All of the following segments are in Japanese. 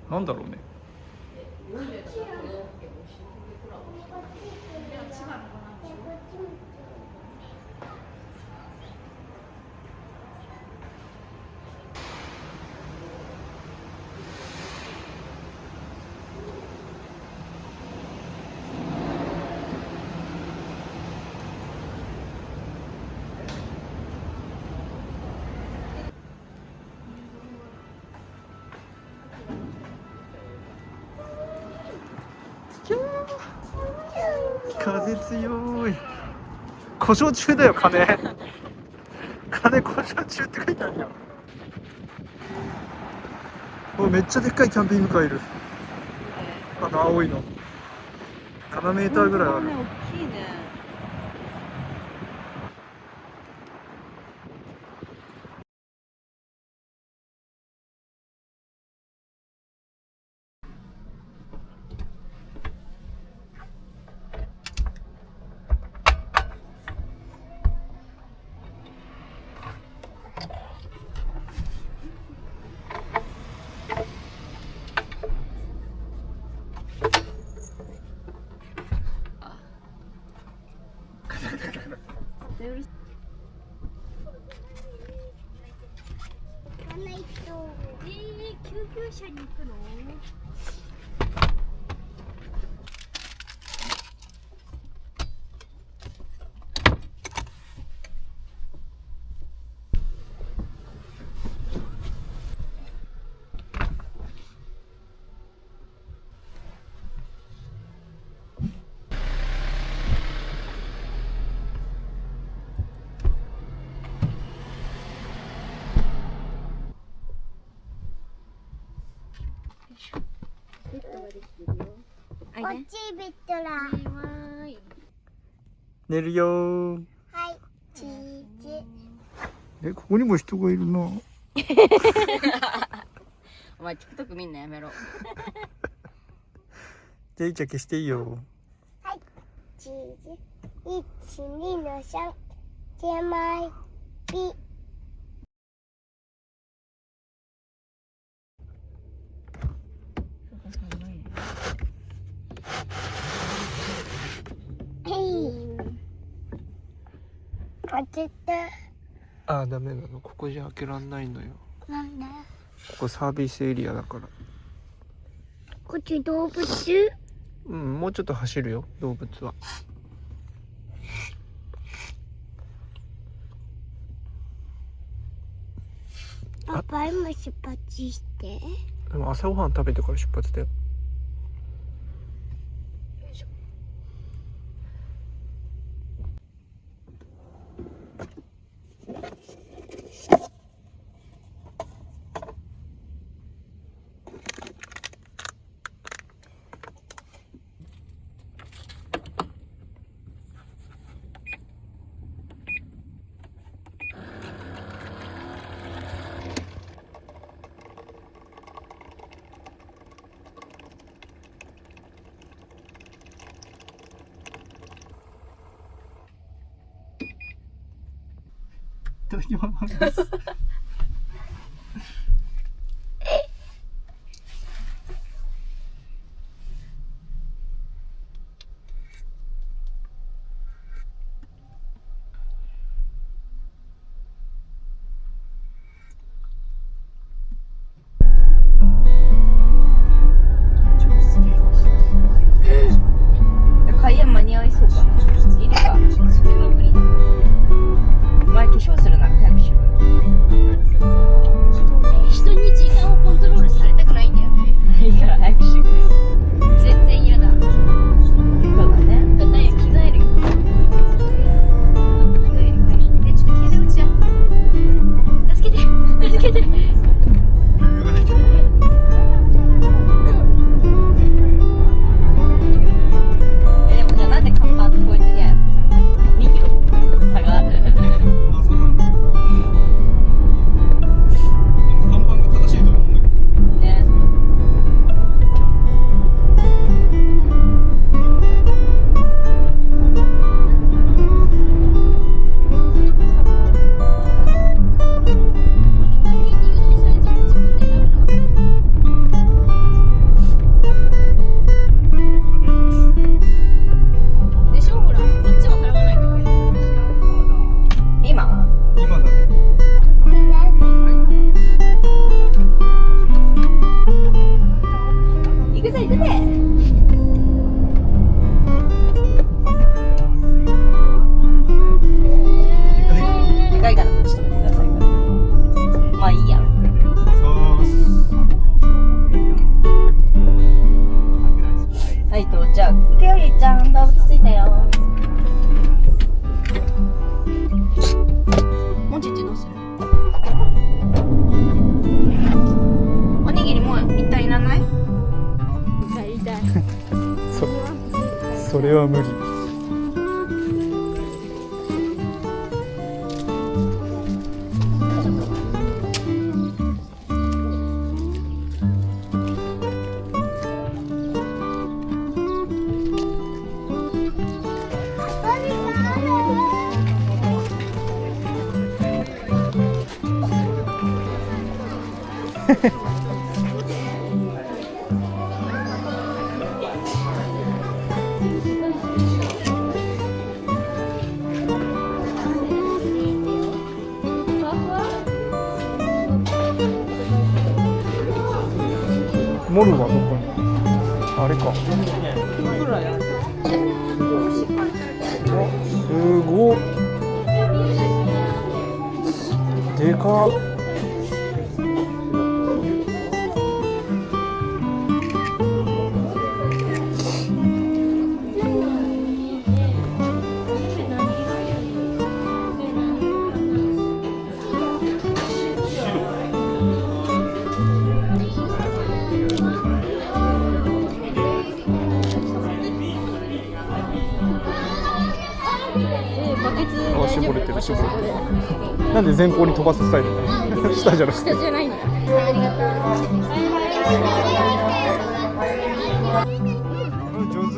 なんだろうね。風強い。故障中だよ、金故障中って書いてあるよ。お、めっちゃでっかいキャンピングカーいる。青いの7メーターぐらいある。大きいね。救急車に行くの？ベッドができてるよ。こっちベッドだ。寝るよー。はい、チーズ。ここにも人がいるな。お前 TikTok 見んのやめろ。じゃあいいちゃん消していいよ。はい、チーズ。1、2の3。手前。ピ。開けて。ああ、ダメなの。ここじゃ開けらんないのよ。なんで？ここサービスエリアだから。こっち動物？うん、もうちょっと走るよ、動物は。パパ今出発して。でも朝ごはん食べてから出発だよ。いただきます。開演間に合いそうかな。いるか。それは無理だ。前化粧するなら早くしろよ。到着。行くよゆいちゃん、動物着いたよ。もちちどうする？おにぎりもう一旦いらない？いたい。それは無理。モルはどこに？あれか。すごっ。でかっ。あ、絞れてる絞れてる。なんで前方に飛ばすスタイルなの？下じゃなくて。下じゃないの。ありがとう。上手。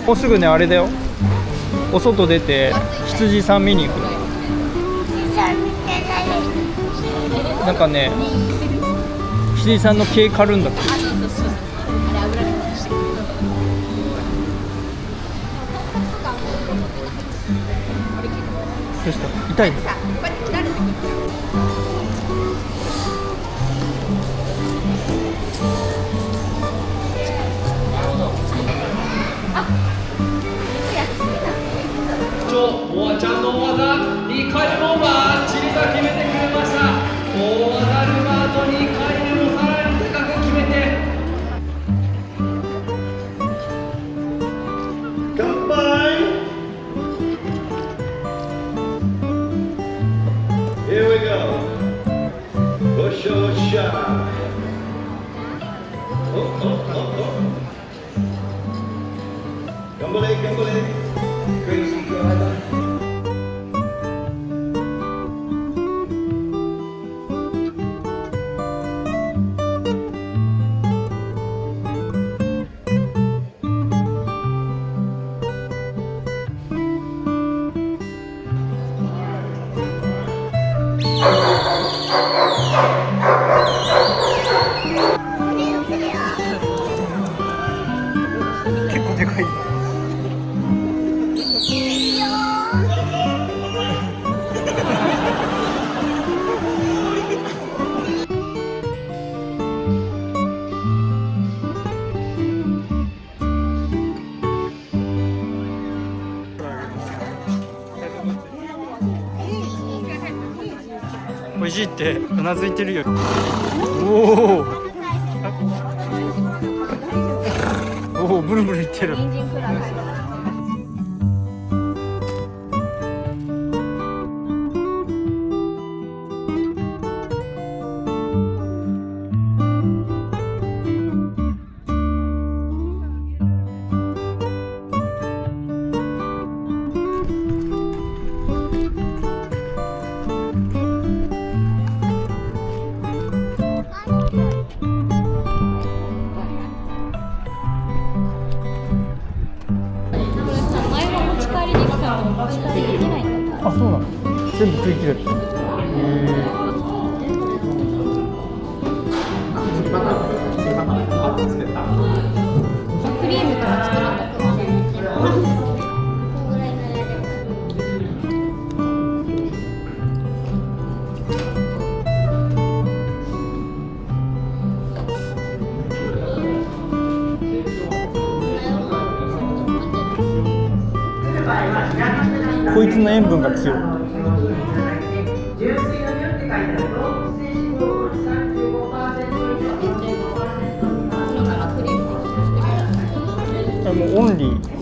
もうすぐね、あれだよ。お外出て羊さん見に行く。なんかね、羊さんの毛刈るんだって。どうした？痛いの？モアちゃんの大技2回もバッチリと決めてくれました。大技ルバート2回でもさらに高く決めて乾杯。 Here we go。 おっしゃおっしゃ。おっおっおっおっ、頑張れ頑張れ。Crazy driver。結構でかい。美味しいってうなずいてるよ。おお、ブルブルいってる。あ、そうなの。全部食い切れてる。クリームから作らんだけどこいつの塩分が強い。もうオンリー